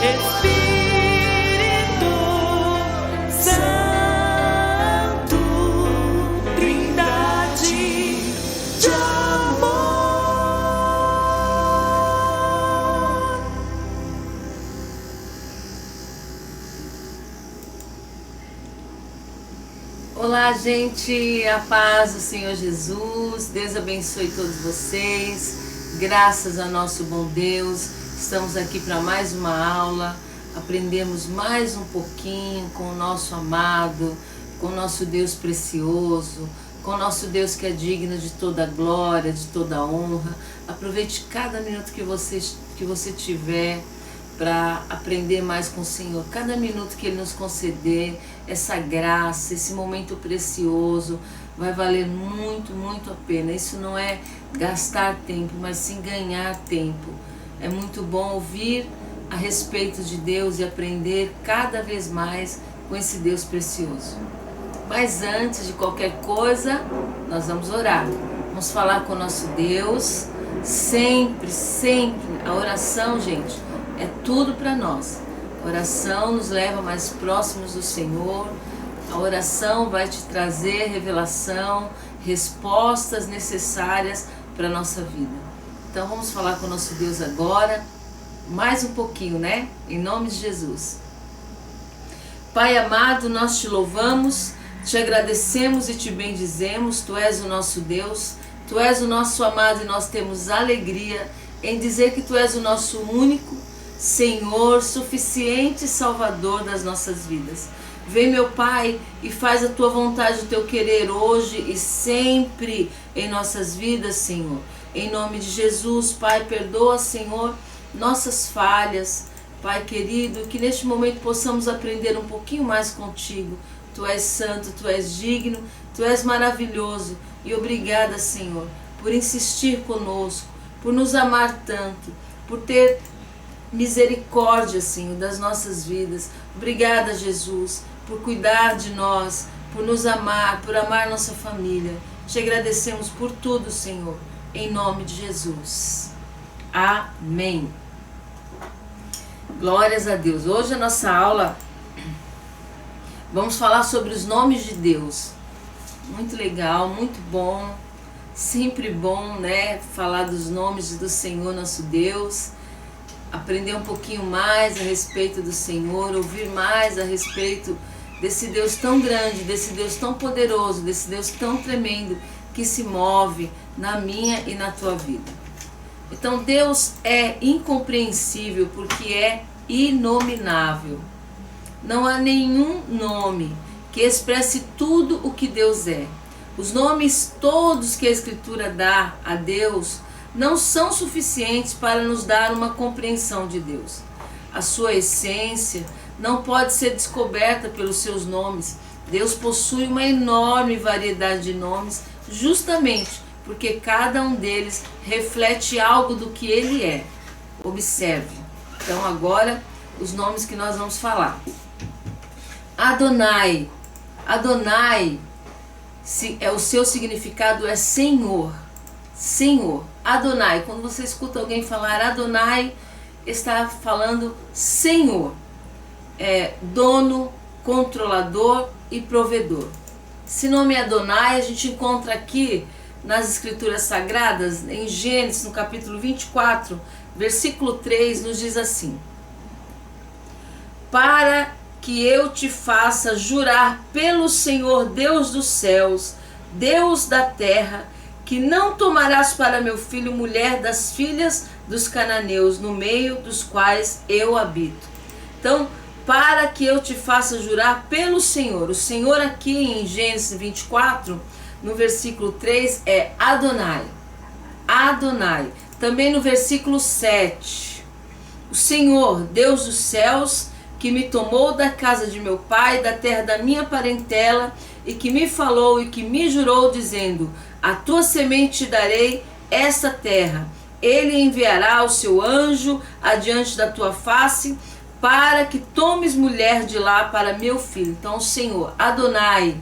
Espírito Santo, Trindade de amor. Olá, gente, a paz do Senhor Jesus, Deus abençoe todos vocês, graças ao nosso bom Deus, estamos aqui para mais uma aula, aprendemos mais um pouquinho com o nosso amado, com o nosso Deus precioso, com o nosso Deus que é digno de toda glória, de toda honra. Aproveite cada minuto que você tiver para aprender mais com o Senhor, cada minuto que Ele nos conceder, essa graça, esse momento precioso, vai valer muito, muito a pena. Isso não é gastar tempo, mas sim ganhar tempo. É muito bom ouvir a respeito de Deus e aprender cada vez mais com esse Deus precioso. Mas antes de qualquer coisa, nós vamos orar. Vamos falar com o nosso Deus, sempre, sempre. A oração, gente, é tudo para nós. A oração nos leva mais próximos do Senhor. A oração vai te trazer revelação, respostas necessárias para a nossa vida. Então vamos falar com o nosso Deus agora, mais um pouquinho, né? Em nome de Jesus. Pai amado, nós te louvamos, te agradecemos e te bendizemos. Tu és o nosso Deus, Tu és o nosso amado e nós temos alegria em dizer que Tu és o nosso único Senhor, suficiente Salvador das nossas vidas. Vem, meu Pai, e faz a Tua vontade, o Teu querer hoje e sempre em nossas vidas, Senhor. Em nome de Jesus, Pai, perdoa, Senhor, nossas falhas, Pai querido, que neste momento possamos aprender um pouquinho mais contigo. Tu és santo, Tu és digno, Tu és maravilhoso. E obrigada, Senhor, por insistir conosco, por nos amar tanto, por ter misericórdia, Senhor, das nossas vidas. Obrigada, Jesus, por cuidar de nós, por nos amar, por amar nossa família. Te agradecemos por tudo, Senhor, em nome de Jesus. Amém. Glórias a Deus. Hoje a nossa aula, vamos falar sobre os nomes de Deus. Muito legal, muito bom. Sempre bom, né? Falar dos nomes do Senhor, nosso Deus. Aprender um pouquinho mais a respeito do Senhor, ouvir mais a respeito desse Deus tão grande, desse Deus tão poderoso, desse Deus tão tremendo que se move na minha e na tua vida. Então Deus é incompreensível porque é inominável. Não há nenhum nome que expresse tudo o que Deus é. Os nomes todos que a Escritura dá a Deus não são suficientes para nos dar uma compreensão de Deus. A sua essência não pode ser descoberta pelos seus nomes. Deus possui uma enorme variedade de nomes, justamente porque cada um deles reflete algo do que Ele é. Observe. Então agora os nomes que nós vamos falar. Adonai. Adonai, o seu significado é Senhor. Senhor. Adonai, quando você escuta alguém falar Adonai, está falando Senhor, dono, controlador e provedor. Esse nome Adonai a gente encontra aqui nas Escrituras Sagradas, em Gênesis, no capítulo 24, versículo 3, nos diz assim: para que eu te faça jurar pelo Senhor Deus dos céus, Deus da terra, que não tomarás para meu filho mulher das filhas dos cananeus, no meio dos quais eu habito. Então, para que eu te faça jurar pelo Senhor. O Senhor aqui em Gênesis 24, no versículo 3, é Adonai. Adonai. Também no versículo 7, o Senhor, Deus dos céus, que me tomou da casa de meu pai, da terra da minha parentela, e que me falou e que me jurou, dizendo: a tua semente te darei esta terra. Ele enviará o seu anjo adiante da tua face, para que tomes mulher de lá para meu filho. Então o Senhor, Adonai,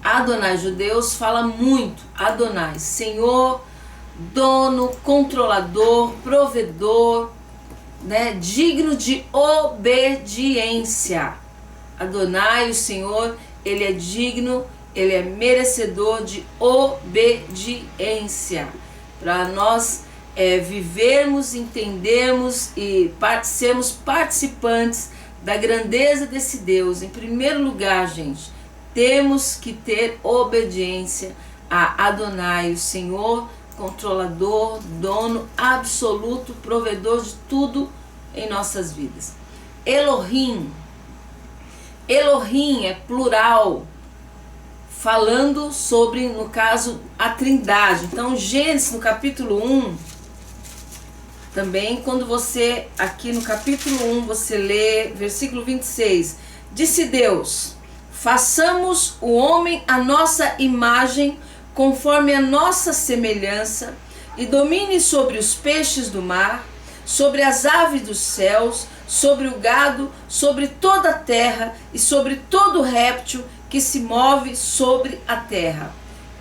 Adonai, judeus fala muito, Adonai, Senhor, dono, controlador, provedor, né, digno de obediência. Adonai, o Senhor, ele é digno, ele é merecedor de obediência. Para nós vivermos, entendermos e sermos participantes da grandeza desse Deus, em primeiro lugar, gente, temos que ter obediência a Adonai, o Senhor, controlador, dono absoluto, provedor de tudo em nossas vidas. Elohim. Elohim é plural, falando sobre, no caso, a Trindade. Então, Gênesis, no capítulo 1, também, quando você, aqui no capítulo 1, você lê, versículo 26, disse Deus: façamos o homem à nossa imagem, conforme a nossa semelhança, e domine sobre os peixes do mar, sobre as aves dos céus, sobre o gado, sobre toda a terra e sobre todo réptil que se move sobre a terra.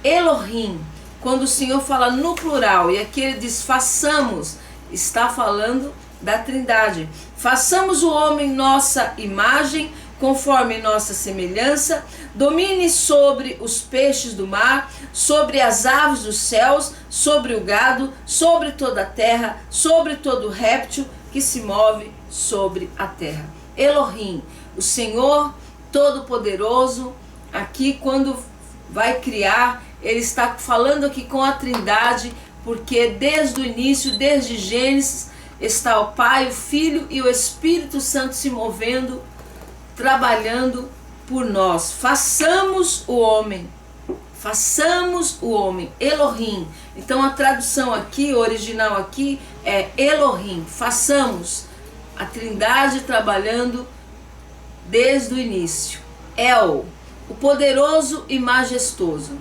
Elohim, quando o Senhor fala no plural, e aqui ele diz façamos, está falando da Trindade. Façamos o homem nossa imagem, conforme nossa semelhança, domine sobre os peixes do mar, sobre as aves dos céus, sobre o gado, sobre toda a terra, sobre todo réptil que se move sobre a terra. Elohim, o Senhor Todo-Poderoso, aqui quando vai criar, ele está falando aqui com a Trindade, porque desde o início, desde Gênesis, está o Pai, o Filho e o Espírito Santo se movendo, trabalhando por nós. Façamos o homem. Façamos o homem. Elohim. Então a tradução aqui, o original aqui é Elohim. Façamos. A Trindade trabalhando desde o início. El, o poderoso e majestoso.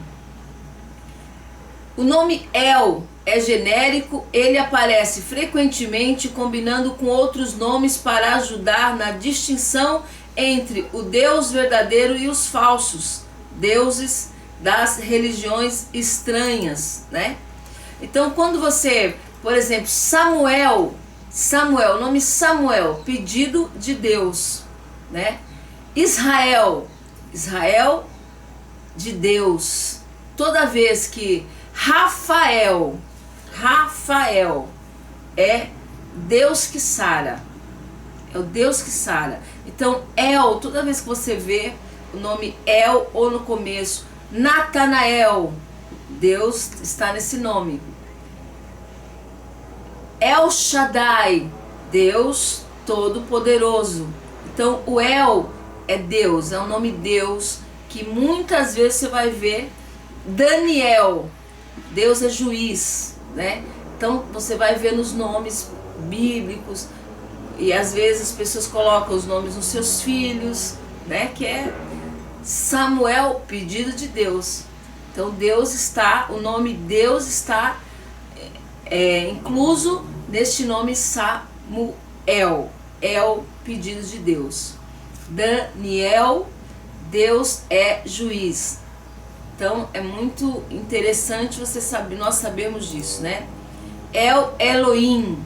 O nome El é genérico, ele aparece frequentemente combinando com outros nomes para ajudar na distinção entre o Deus verdadeiro e os falsos deuses das religiões estranhas, né? Então, quando você, por exemplo, Samuel, o nome Samuel, pedido de Deus, né? Israel de Deus. Toda vez que Rafael é Deus que sara, é o Deus que sara. Então El, toda vez que você vê o nome El ou no começo, Natanael, Deus está nesse nome. El Shaddai, Deus Todo-Poderoso. Então o El é Deus, é o nome Deus, que muitas vezes você vai ver. Daniel, Deus é juiz, né? Então você vai ver nos nomes bíblicos, e às vezes as pessoas colocam os nomes nos seus filhos, né? Que é Samuel, pedido de Deus. Então Deus está, o nome Deus está incluso neste nome Samuel, El, pedido de Deus. Daniel, Deus é juiz. Então é muito interessante você saber, nós sabemos disso, né? El Elohim,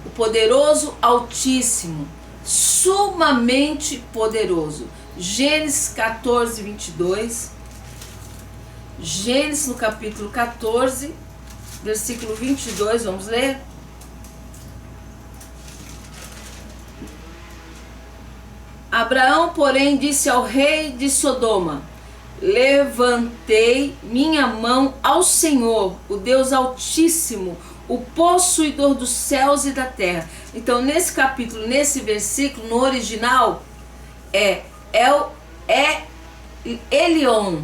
o poderoso Altíssimo, sumamente poderoso. Gênesis 14, 22. Gênesis no capítulo 14, versículo 22, vamos ler? Abraão, porém, disse ao rei de Sodoma: levantei minha mão ao Senhor, o Deus Altíssimo, o possuidor dos céus e da terra. Então, nesse capítulo, nesse versículo, no original, Elion,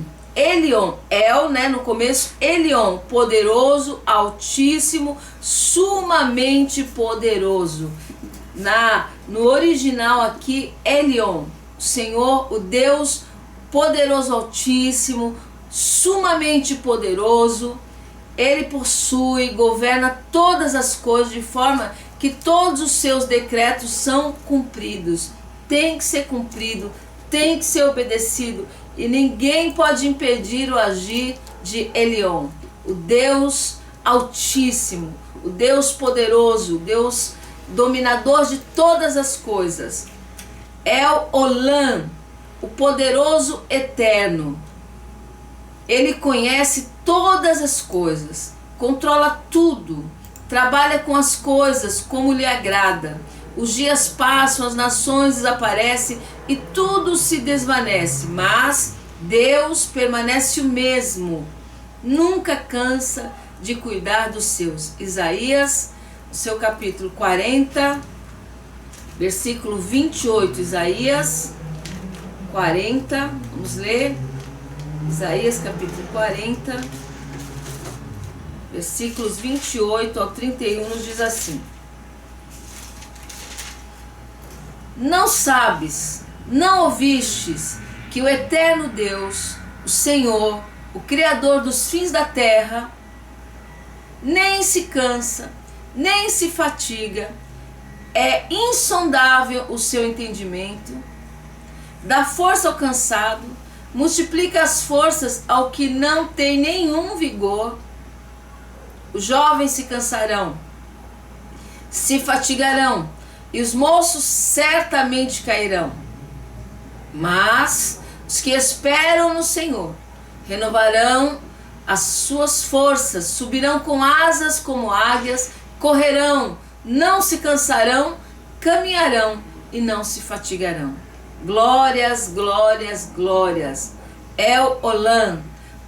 El, né, no começo, Elion, poderoso, altíssimo, sumamente poderoso. No original aqui, Elion, o Senhor, o Deus poderoso, altíssimo, sumamente poderoso. Ele possui, governa todas as coisas de forma que todos os seus decretos são cumpridos. Tem que ser cumprido, tem que ser obedecido, e ninguém pode impedir o agir de Elion, o Deus Altíssimo, o Deus poderoso, o Deus dominador de todas as coisas. El Olam, o poderoso eterno. Ele conhece todas as coisas, controla tudo, trabalha com as coisas como lhe agrada. Os dias passam, as nações desaparecem e tudo se desvanece, mas Deus permanece o mesmo, nunca cansa de cuidar dos seus. Isaías, seu capítulo 40, versículo 28. Isaías 40, vamos ler. Isaías capítulo 40, versículos 28 ao 31, nos diz assim: Não sabes, não ouvistes que o eterno Deus, o Senhor, o Criador dos fins da terra, nem se cansa, nem se fatiga, é insondável o seu entendimento, dá força ao cansado, multiplica as forças ao que não tem nenhum vigor. Os jovens se cansarão, se fatigarão, e os moços certamente cairão. Mas os que esperam no Senhor renovarão as suas forças, subirão com asas como águias, correrão, não se cansarão, caminharão e não se fatigarão. Glórias, glórias, glórias. El Olam,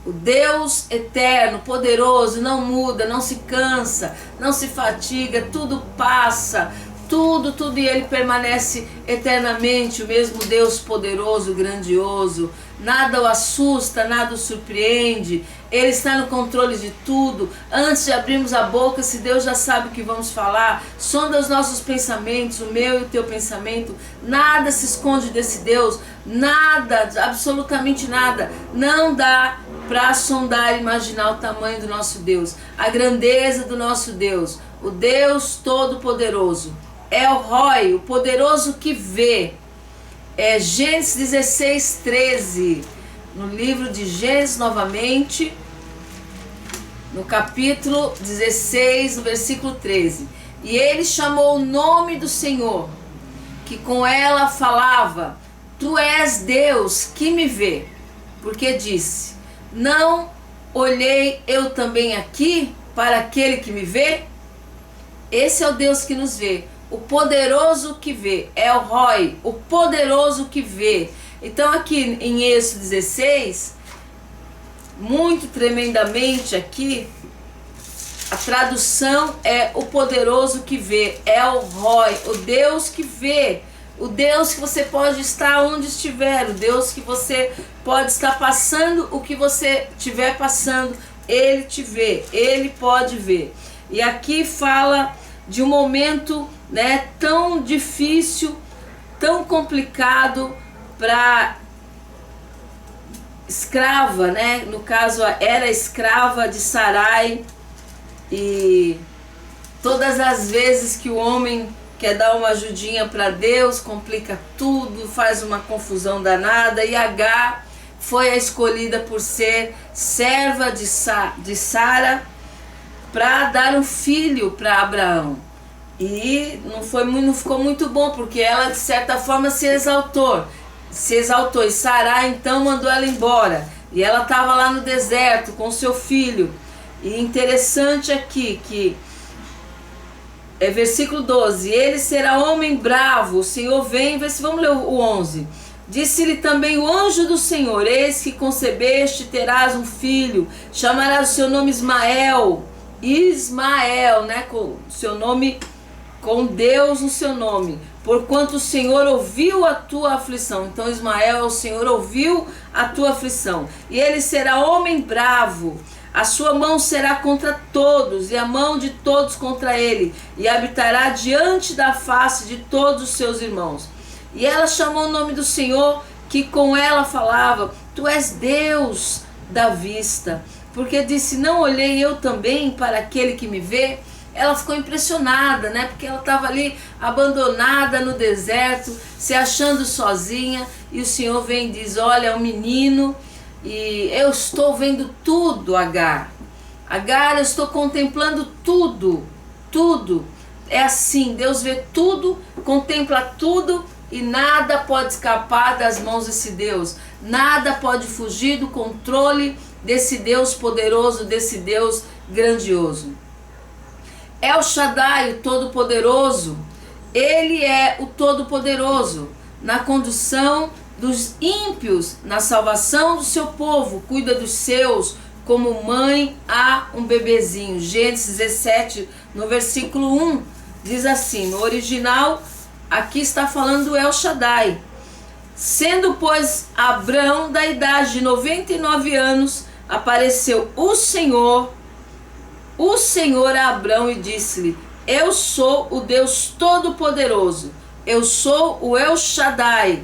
o Deus eterno, poderoso, não muda, não se cansa, não se fatiga, tudo passa, tudo, e Ele permanece eternamente, o mesmo Deus poderoso, grandioso. Nada o assusta, nada o surpreende. Ele está no controle de tudo. Antes de abrirmos a boca, se Deus já sabe o que vamos falar, sonda os nossos pensamentos, o meu e o teu pensamento. Nada se esconde desse Deus, nada, absolutamente nada. Não dá para sondar e imaginar o tamanho do nosso Deus, a grandeza do nosso Deus, o Deus Todo-Poderoso. El Roi, o poderoso que vê. É Gênesis 16, 13. No livro de Gênesis novamente, no capítulo 16, no versículo 13. E ele chamou o nome do Senhor, que com ela falava: Tu és Deus que me vê. Porque disse: Não olhei eu também aqui para aquele que me vê? Esse é o Deus que nos vê. O poderoso que vê, El Roi, o poderoso que vê. Então aqui em Êxodo 16, muito tremendamente aqui, a tradução é o poderoso que vê, El Roi, o Deus que vê, o Deus que você pode estar onde estiver, o Deus que você pode estar passando o que você estiver passando, Ele te vê, Ele pode ver. E aqui fala de um momento, né, tão difícil, tão complicado para escrava, né? No caso, era escrava de Sarai, e todas as vezes que o homem quer dar uma ajudinha para Deus, complica tudo, faz uma confusão danada. E Agar foi a escolhida por ser serva de Sara para dar um filho para Abraão. E não ficou muito bom, porque ela de certa forma se exaltou. E Sarai então mandou ela embora. E ela estava lá no deserto com seu filho. E interessante aqui que é versículo 12: Ele será homem bravo, o Senhor vem, vamos ler o 11. Disse-lhe também o anjo do Senhor: Eis que concebeste, terás um filho, chamarás o seu nome Ismael, né, com seu nome, com Deus no seu nome, porquanto o Senhor ouviu a tua aflição. Então Ismael, o Senhor ouviu a tua aflição. E ele será homem bravo, a sua mão será contra todos, e a mão de todos contra ele, e habitará diante da face de todos os seus irmãos. E ela chamou o nome do Senhor, que com ela falava: Tu és Deus da vista. Porque disse: Não olhei eu também para aquele que me vê? Ela ficou impressionada, né? Porque ela estava ali abandonada no deserto, se achando sozinha, e o Senhor vem e diz: Olha, é um menino, e eu estou vendo tudo, Agar. Agar, eu estou contemplando tudo, tudo. é assim, Deus vê tudo, contempla tudo e nada pode escapar das mãos desse Deus. Nada pode fugir do controle desse Deus poderoso, desse Deus grandioso. El Shaddai, o Todo-Poderoso, Ele é o Todo-Poderoso na condução dos ímpios, na salvação do seu povo, cuida dos seus, como mãe a um bebezinho. Gênesis 17, no versículo 1, diz assim, no original, aqui está falando do El Shaddai. Sendo, pois, Abrão da idade de 99 anos, apareceu o Senhor a Abrão e disse-lhe, eu sou o Deus Todo-Poderoso, eu sou o El Shaddai,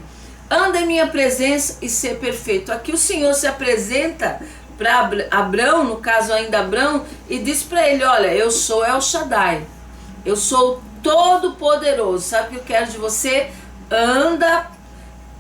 anda em minha presença e ser perfeito. Aqui o Senhor se apresenta para Abrão, no caso ainda Abrão, e diz para ele, olha, eu sou El Shaddai, eu sou Todo-Poderoso, sabe o que eu quero de você? Anda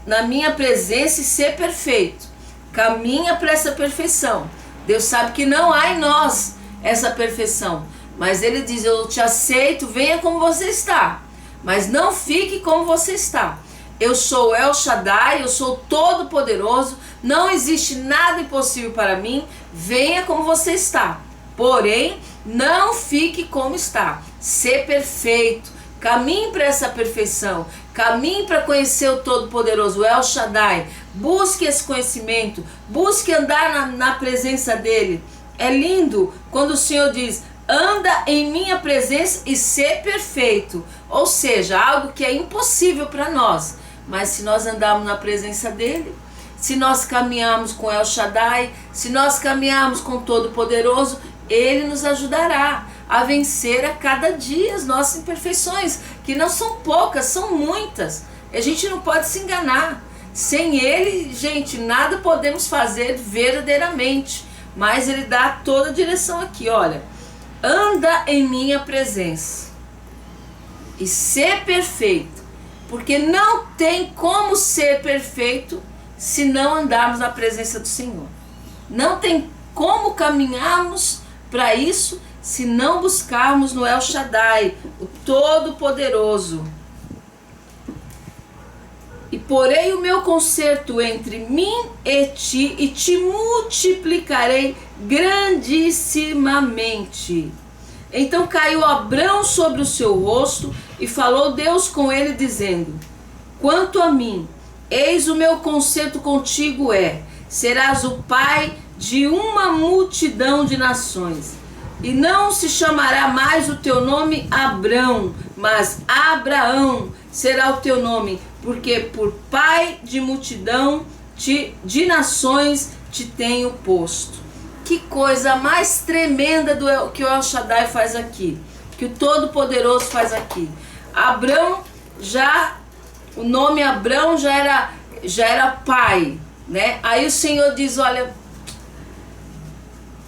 na minha presença e ser perfeito, caminha para essa perfeição. Deus sabe que não há em nós essa perfeição, mas Ele diz, eu te aceito, venha como você está, mas não fique como você está. Eu sou El Shaddai, eu sou Todo-Poderoso, não existe nada impossível para mim, venha como você está, porém, não fique como está, ser perfeito, caminhe para essa perfeição, caminhe para conhecer o Todo-Poderoso, El Shaddai, busque esse conhecimento, busque andar na presença dEle. É lindo quando o Senhor diz, anda em minha presença e ser perfeito, ou seja, algo que é impossível para nós, mas se nós andarmos na presença dEle, se nós caminharmos com El Shaddai, se nós caminharmos com o Todo-Poderoso, Ele nos ajudará a vencer a cada dia as nossas imperfeições, que não são poucas, são muitas. A gente não pode se enganar. Sem Ele, gente, nada podemos fazer verdadeiramente. Mas Ele dá toda a direção aqui, olha. Anda em minha presença e ser perfeito, porque não tem como ser perfeito se não andarmos na presença do Senhor. Não tem como caminharmos para isso se não buscarmos no El Shaddai, o Todo-Poderoso. E porei o meu concerto entre mim e te multiplicarei grandissimamente. Então caiu Abrão sobre o seu rosto e falou Deus com ele, dizendo, quanto a mim, eis o meu concerto contigo serás o pai de uma multidão de nações. E não se chamará mais o teu nome Abrão, mas Abraão será o teu nome, porque por pai de multidão de nações te tenho posto. Que coisa mais tremenda que o El Shaddai faz aqui, que o Todo-Poderoso faz aqui. Abrão, o nome Abrão já era pai, né? Aí o Senhor diz, olha,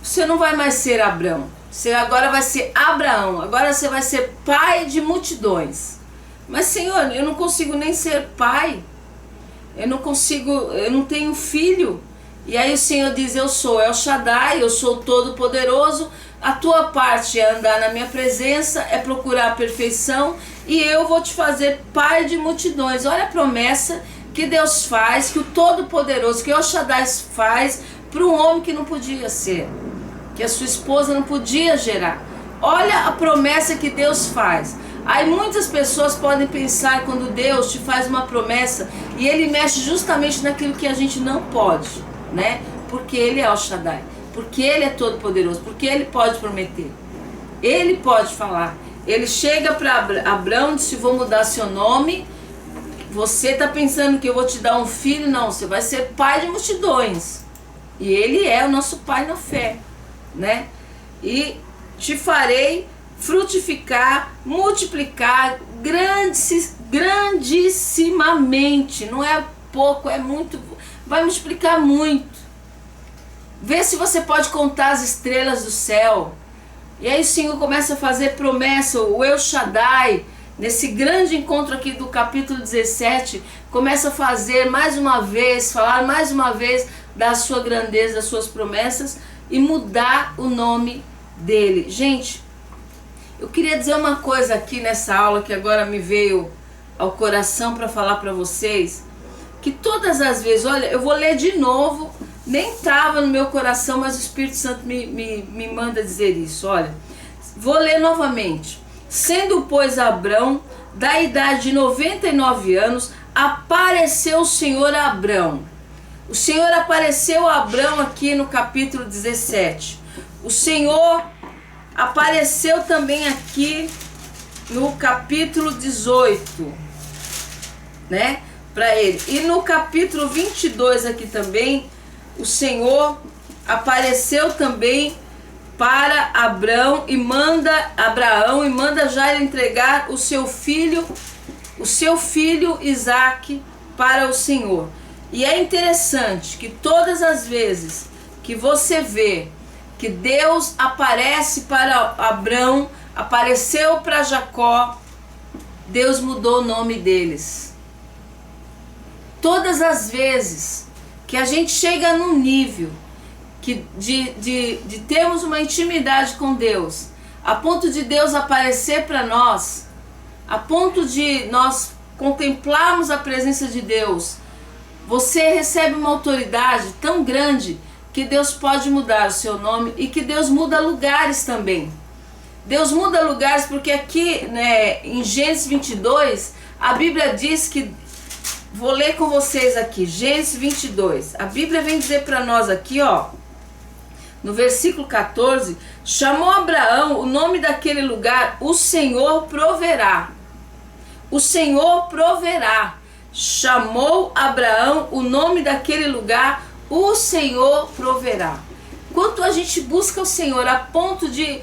você não vai mais ser Abrão, você agora vai ser Abraão, agora você vai ser pai de multidões. Mas Senhor, eu não consigo nem ser pai, eu não tenho filho. E aí o Senhor diz, eu sou El Shaddai, eu sou Todo-Poderoso, a tua parte é andar na minha presença, é procurar a perfeição, e eu vou te fazer pai de multidões. Olha a promessa que Deus faz, que o Todo-Poderoso, que El Shaddai faz para um homem que não podia ser, que a sua esposa não podia gerar. Olha a promessa que Deus faz. Aí muitas pessoas podem pensar, quando Deus te faz uma promessa e Ele mexe justamente naquilo que a gente não pode, né? Porque Ele é El Shaddai, porque Ele é Todo-Poderoso, porque Ele pode prometer, Ele pode falar. Ele chega para Abrão e disse, vou mudar seu nome, você está pensando que eu vou te dar um filho? Não, você vai ser pai de multidões. E Ele é o nosso pai na fé, né? E te farei frutificar, multiplicar grandissimamente. Não é pouco, é muito. Vai multiplicar muito. Vê se você pode contar as estrelas do céu. E aí o Senhor começa a fazer promessa. O El Shaddai, nesse grande encontro aqui do capítulo 17, começa a fazer mais uma vez, falar mais uma vez da sua grandeza, das suas promessas, e mudar o nome dele. Gente, Eu queria dizer uma coisa aqui nessa aula que agora me veio ao coração para falar para vocês, que todas as vezes, olha, eu vou ler de novo, nem estava no meu coração, mas o Espírito Santo me manda dizer isso, olha, vou ler novamente. Sendo, pois, Abrão da idade de 99 anos, apareceu o Senhor a Abrão. O Senhor apareceu a Abrão aqui no capítulo 17. O Senhor apareceu também aqui no capítulo 18, né? Para ele. E no capítulo 22 aqui também, o Senhor apareceu também para Abraão e manda já ele entregar o seu filho Isaque para o Senhor. E é interessante que todas as vezes que você vê que Deus aparece para Abraão, apareceu para Jacó, Deus mudou o nome deles. Todas as vezes que a gente chega num nível de termos uma intimidade com Deus, a ponto de Deus aparecer para nós, a ponto de nós contemplarmos a presença de Deus, você recebe uma autoridade tão grande que Deus pode mudar o seu nome e que Deus muda lugares também. Deus muda lugares porque aqui, né, em Gênesis 22, a Bíblia diz que, vou ler com vocês aqui, Gênesis 22, a Bíblia vem dizer para nós aqui, ó, no versículo 14, chamou Abraão o nome daquele lugar, o Senhor proverá. O Senhor proverá. Chamou Abraão o nome daquele lugar, o Senhor proverá. Quanto a gente busca o Senhor a ponto de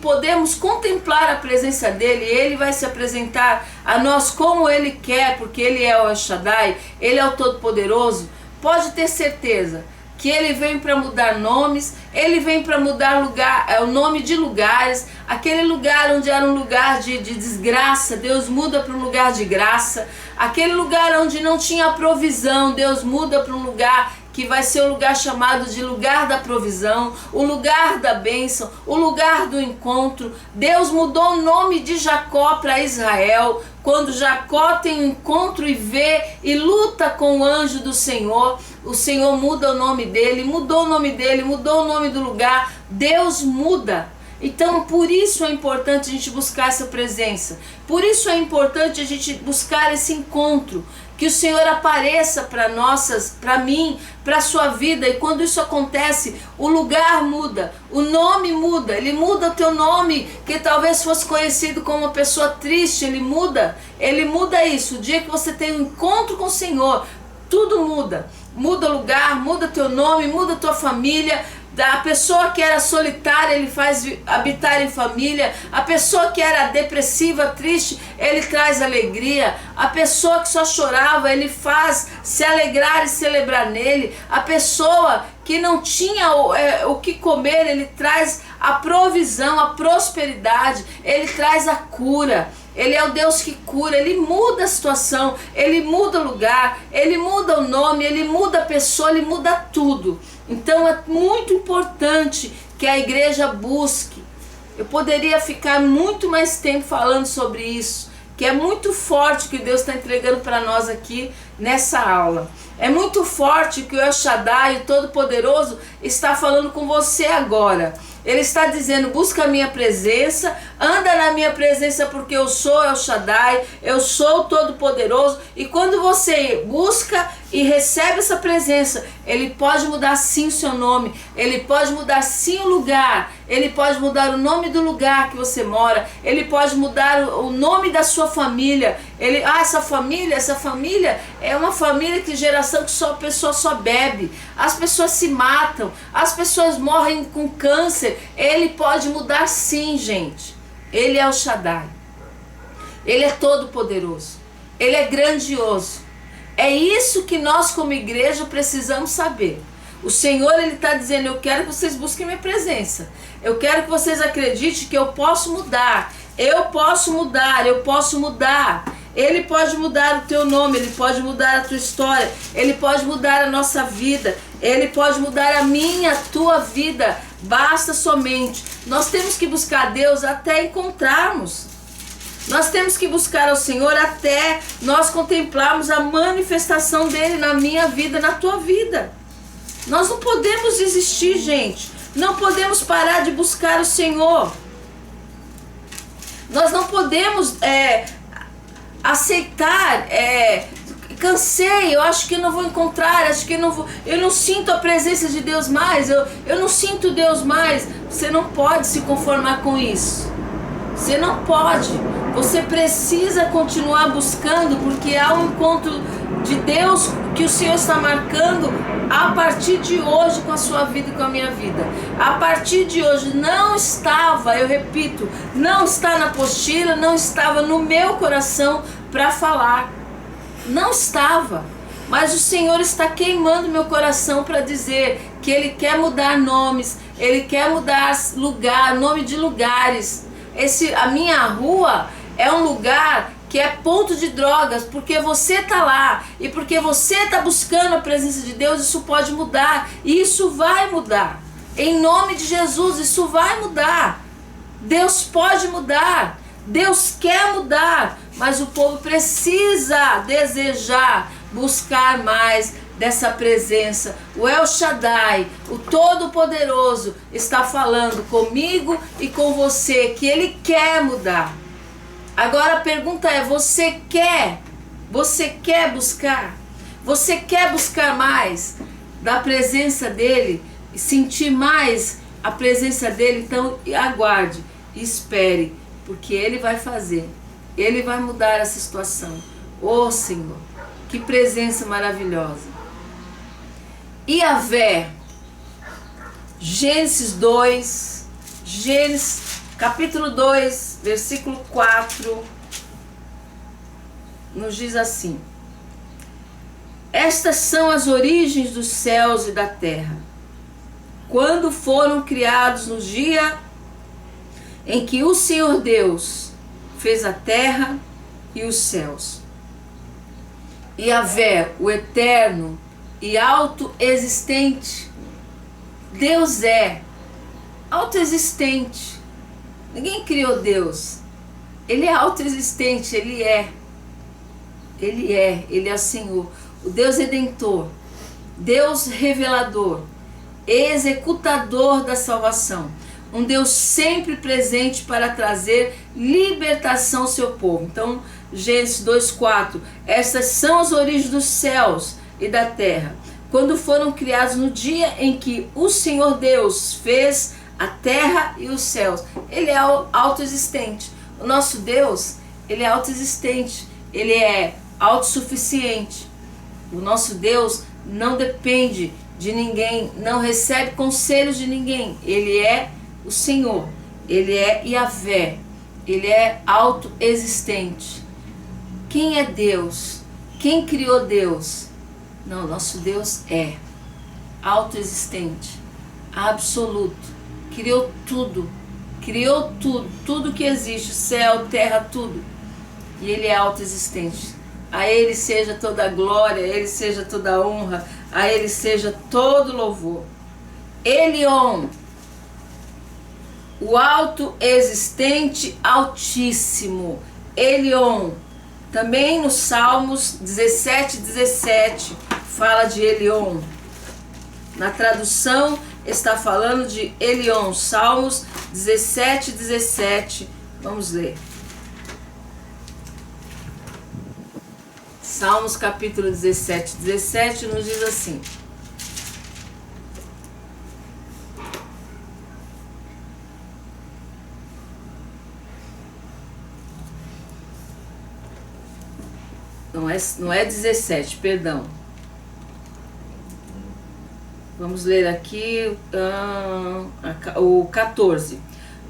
podermos contemplar a presença dEle, Ele vai se apresentar a nós como Ele quer, porque Ele é o El Shaddai, Ele é o Todo-Poderoso, pode ter certeza que Ele vem para mudar nomes, Ele vem para mudar o nome de lugares. Aquele lugar onde era um lugar de desgraça, Deus muda para um lugar de graça. Aquele lugar onde não tinha provisão, Deus muda para um lugar que vai ser o lugar chamado de lugar da provisão, o lugar da bênção, o lugar do encontro. Deus mudou o nome de Jacó para Israel. Quando Jacó tem um encontro e vê e luta com o anjo do Senhor, o Senhor muda o nome dele, mudou o nome dele, mudou o nome do lugar. Deus muda. Então, por isso é importante a gente buscar essa presença. Por isso é importante a gente buscar esse encontro. Que o Senhor apareça para mim, para a sua vida. E quando isso acontece, o lugar muda, o nome muda. Ele muda o teu nome, que talvez fosse conhecido como uma pessoa triste. Ele muda isso. O dia que você tem um encontro com o Senhor, tudo muda. Muda o lugar, muda teu nome, muda tua família. A pessoa que era solitária, ele faz habitar em família. A pessoa que era depressiva, triste, ele traz alegria. A pessoa que só chorava, ele faz se alegrar e celebrar nele. A pessoa que não tinha o que comer, ele traz a provisão, a prosperidade. Ele traz a cura. Ele é o Deus que cura, Ele muda a situação, Ele muda o lugar, Ele muda o nome, Ele muda a pessoa, Ele muda tudo. Então é muito importante que a igreja busque. Eu poderia ficar muito mais tempo falando sobre isso, que é muito forte o que Deus está entregando para nós aqui nessa aula. É muito forte que o El Shaddai, o Todo-Poderoso, está falando com você agora. Ele está dizendo, busca a minha presença, anda na minha presença porque eu sou El Shaddai, eu sou o Todo-Poderoso. E quando você busca e recebe essa presença, Ele pode mudar sim o seu nome, Ele pode mudar sim o lugar, Ele pode mudar o nome do lugar que você mora, Ele pode mudar o nome da sua família. Essa família é uma família que geração que só a pessoa só bebe, as pessoas se matam, as pessoas morrem com câncer. Ele pode mudar sim, gente. Ele é o Shaddai, Ele é todo poderoso, Ele é grandioso. É isso que nós como igreja precisamos saber. O Senhor, Ele está dizendo, eu quero que vocês busquem minha presença, eu quero que vocês acreditem que eu posso mudar, eu posso mudar, eu posso mudar. Ele pode mudar o teu nome, Ele pode mudar a tua história, Ele pode mudar a nossa vida, Ele pode mudar a minha, a tua vida. Basta somente. Nós temos que buscar Deus até encontrarmos. Nós temos que buscar ao Senhor até nós contemplarmos a manifestação dEle na minha vida, na tua vida. Nós não podemos desistir, gente. Não podemos parar de buscar o Senhor. Nós não podemos aceitar, cansei, eu acho que não vou encontrar, acho que não vou, eu não sinto a presença de Deus mais, eu não sinto Deus mais. Você não pode se conformar com isso. Você não pode. Você precisa continuar buscando, porque há um encontro de Deus que o Senhor está marcando a partir de hoje com a sua vida e com a minha vida. A partir de hoje não estava, eu repito, não está na apostila, não estava no meu coração para falar. Não estava. Mas o Senhor está queimando meu coração para dizer que Ele quer mudar nomes, Ele quer mudar lugar, nome de lugares. A minha rua é um lugar que é ponto de drogas, porque você está lá e porque você está buscando a presença de Deus. Isso pode mudar, e isso vai mudar, em nome de Jesus. Isso vai mudar. Deus pode mudar, Deus quer mudar, mas o povo precisa desejar buscar mais dessa presença. O El Shaddai, o Todo-Poderoso, está falando comigo e com você que Ele quer mudar. Agora a pergunta é: você quer? Você quer buscar? Você quer buscar mais da presença dEle? E sentir mais a presença dEle? Então aguarde, espere, porque Ele vai fazer. Ele vai mudar essa situação. Oh Senhor, que presença maravilhosa. Yahvé, Gênesis 2, capítulo 2, versículo 4, nos diz assim: estas são as origens dos céus e da terra, quando foram criados no dia em que o Senhor Deus fez a terra e os céus. Yahvé, o eterno e autoexistente. Deus é autoexistente. Ninguém criou Deus. Ele é autoexistente, Ele é. Ele é o Senhor. O Deus Redentor, Deus Revelador, Executador da salvação. Um Deus sempre presente para trazer libertação ao seu povo. Então, Gênesis 2:4. Estas são as origens dos céus e da terra, quando foram criados no dia em que o Senhor Deus fez a terra e os céus. Ele é autoexistente. O nosso Deus, Ele é autoexistente. Ele é autossuficiente. O nosso Deus não depende de ninguém, não recebe conselhos de ninguém. Ele é o Senhor. Ele é Yahvé. Ele é autoexistente. Quem é Deus? Quem criou Deus? Não, nosso Deus é autoexistente, absoluto. Criou tudo, tudo que existe, céu, terra, tudo. E Ele é autoexistente. A Ele seja toda a glória, a Ele seja toda a honra, a Ele seja todo louvor. Elion, o autoexistente altíssimo. Elion. Também no Salmos 17:17 fala de Elion. Na tradução está falando de Elion. Salmos 17:17. Vamos ler. Salmos capítulo 17:17 nos diz assim: Não é 17, perdão. Vamos ler aqui o 14.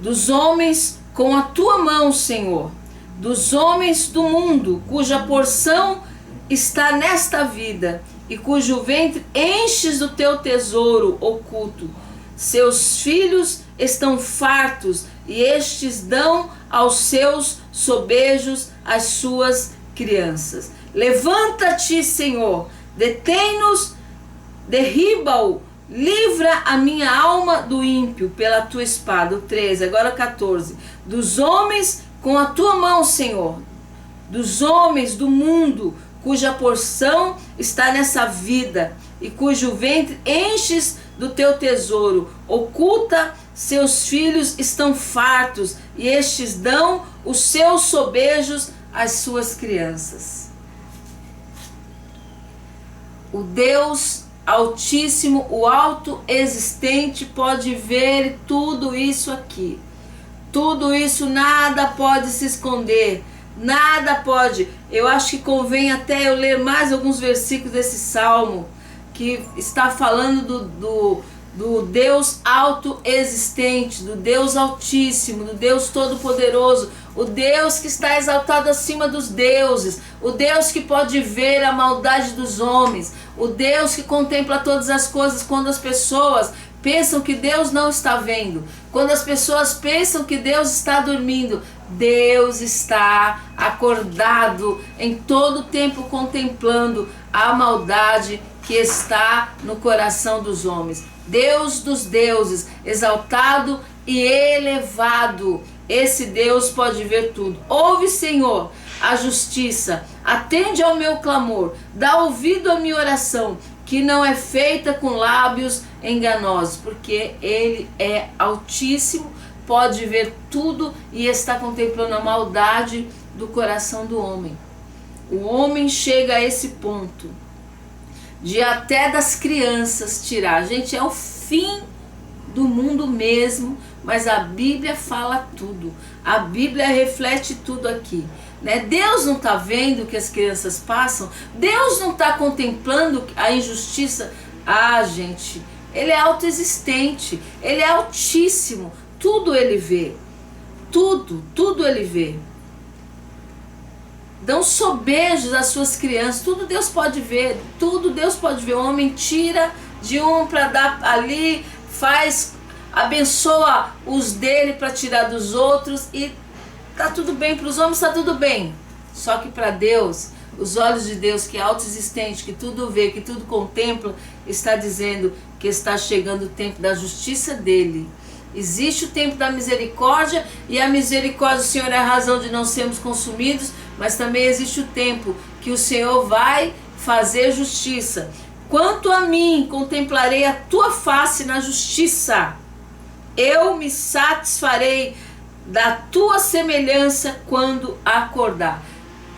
Dos homens com a tua mão, Senhor, dos homens do mundo, cuja porção está nesta vida, e cujo ventre enches do teu tesouro oculto. Seus filhos estão fartos, e estes dão aos seus sobejos as suas crianças. Levanta-te, Senhor, detém-nos, derriba-o, livra a minha alma do ímpio pela tua espada. O 13, agora 14. Dos homens com a tua mão, Senhor, dos homens do mundo, cuja porção está nessa vida e cujo ventre enches do teu tesouro. Oculta, seus filhos estão fartos e estes dão os seus sobejos às suas crianças. O Deus Altíssimo, o Alto Existente, pode ver tudo isso aqui. Tudo isso, nada pode se esconder. Nada pode. Eu acho que convém até eu ler mais alguns versículos desse salmo, que está falando do Deus autoexistente, do Deus Altíssimo, do Deus Todo-Poderoso, o Deus que está exaltado acima dos deuses, o Deus que pode ver a maldade dos homens, o Deus que contempla todas as coisas. Quando as pessoas pensam que Deus não está vendo, quando as pessoas pensam que Deus está dormindo, Deus está acordado em todo tempo, contemplando a maldade que está no coração dos homens. Deus dos deuses, exaltado e elevado. Esse Deus pode ver tudo. Ouve, Senhor, a justiça, atende ao meu clamor, dá ouvido à minha oração, que não é feita com lábios enganosos, porque Ele é Altíssimo, pode ver tudo e está contemplando a maldade do coração do homem. O homem chega a esse ponto de até das crianças tirar. Gente, é o fim do mundo mesmo, mas a Bíblia fala tudo. A Bíblia reflete tudo aqui, né? Deus não está vendo o que as crianças passam? Deus não está contemplando a injustiça? Ah, gente, Ele é autoexistente, Ele é Altíssimo, tudo Ele vê, tudo Ele vê. Dão sobejos às suas crianças, tudo Deus pode ver, tudo Deus pode ver. O homem tira de um para dar ali, faz, abençoa os dele para tirar dos outros e tá tudo bem. Para os homens tá tudo bem, só que para Deus, os olhos de Deus, que é autoexistente, que tudo vê, que tudo contempla, está dizendo que está chegando o tempo da justiça dele. Existe o tempo da misericórdia, e a misericórdia do Senhor é a razão de não sermos consumidos, mas também existe o tempo que o Senhor vai fazer justiça. Quanto a mim, contemplarei a tua face na justiça. Eu me satisfarei da tua semelhança quando acordar.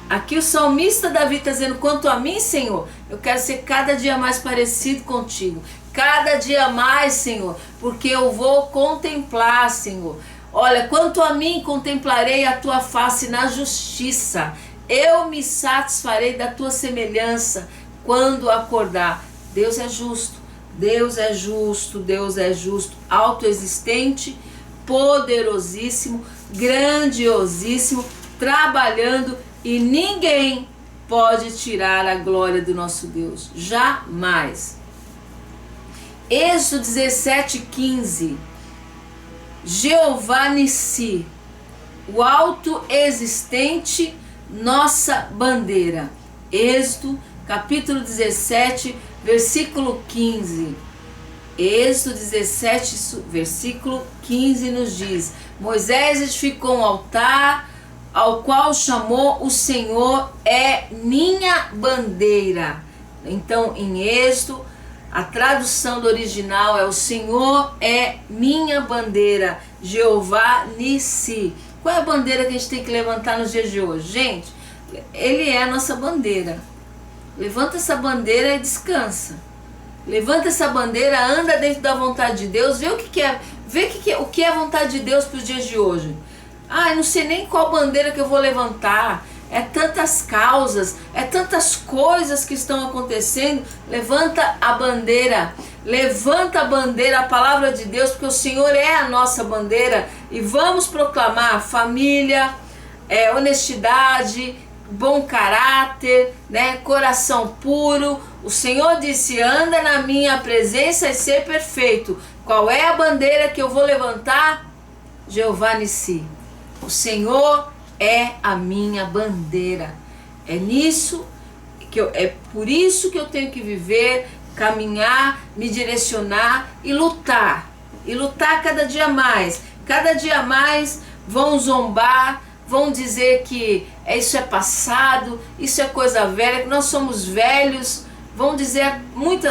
Aqui o salmista Davi está dizendo: quanto a mim, Senhor, eu quero ser cada dia mais parecido contigo. Cada dia mais, Senhor, porque eu vou contemplar, Senhor. Olha, quanto a mim, contemplarei a tua face na justiça. Eu me satisfarei da tua semelhança quando acordar. Deus é justo, Deus é justo, Deus é justo, autoexistente, poderosíssimo, grandiosíssimo, trabalhando, e ninguém pode tirar a glória do nosso Deus, jamais. Êxodo 17:15. Jeová Nissi, o autoexistente, nossa bandeira. Êxodo capítulo 17, versículo 15. Êxodo 17, versículo 15 nos diz: Moisés edificou um altar, ao qual chamou o Senhor é minha bandeira. Então, em Êxodo, a tradução do original é: o Senhor é minha bandeira, Jeová Nissi. Qual é a bandeira que a gente tem que levantar nos dias de hoje? Gente, Ele é a nossa bandeira. Levanta essa bandeira e descansa. Levanta essa bandeira, anda dentro da vontade de Deus, vê o que é, o que é a vontade de Deus para os dias de hoje. Ah, eu não sei nem qual bandeira que eu vou levantar. É tantas causas, é tantas coisas que estão acontecendo. Levanta a bandeira, a palavra de Deus, porque o Senhor é a nossa bandeira. E vamos proclamar família, honestidade, bom caráter, né? Coração puro. O Senhor disse: anda na minha presença e ser perfeito. Qual é a bandeira que eu vou levantar? Jeová Nissi. O Senhor é a minha bandeira. É nisso é por isso que eu tenho que viver, caminhar, me direcionar e lutar. E lutar cada dia mais. Cada dia mais vão zombar, vão dizer que isso é passado, isso é coisa velha, que nós somos velhos, vão dizer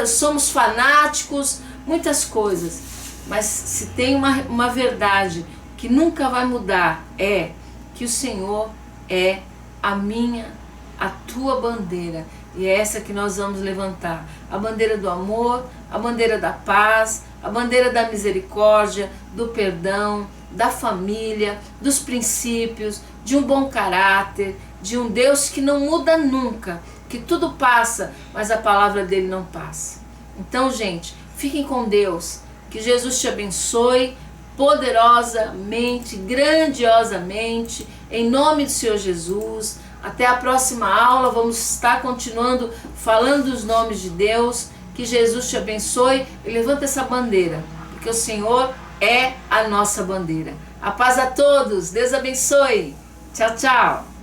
somos fanáticos, muitas coisas. Mas se tem uma verdade que nunca vai mudar, é que o Senhor é a tua bandeira. E é essa que nós vamos levantar. A bandeira do amor, a bandeira da paz, a bandeira da misericórdia, do perdão, da família, dos princípios, de um bom caráter, de um Deus que não muda nunca, que tudo passa, mas a palavra dele não passa. Então, gente, fiquem com Deus, que Jesus te abençoe poderosamente, grandiosamente, em nome do Senhor Jesus. Até a próxima aula, vamos estar continuando falando dos nomes de Deus. Que Jesus te abençoe e levanta essa bandeira, porque o Senhor é a nossa bandeira. A paz a todos, Deus abençoe. Tchau, tchau.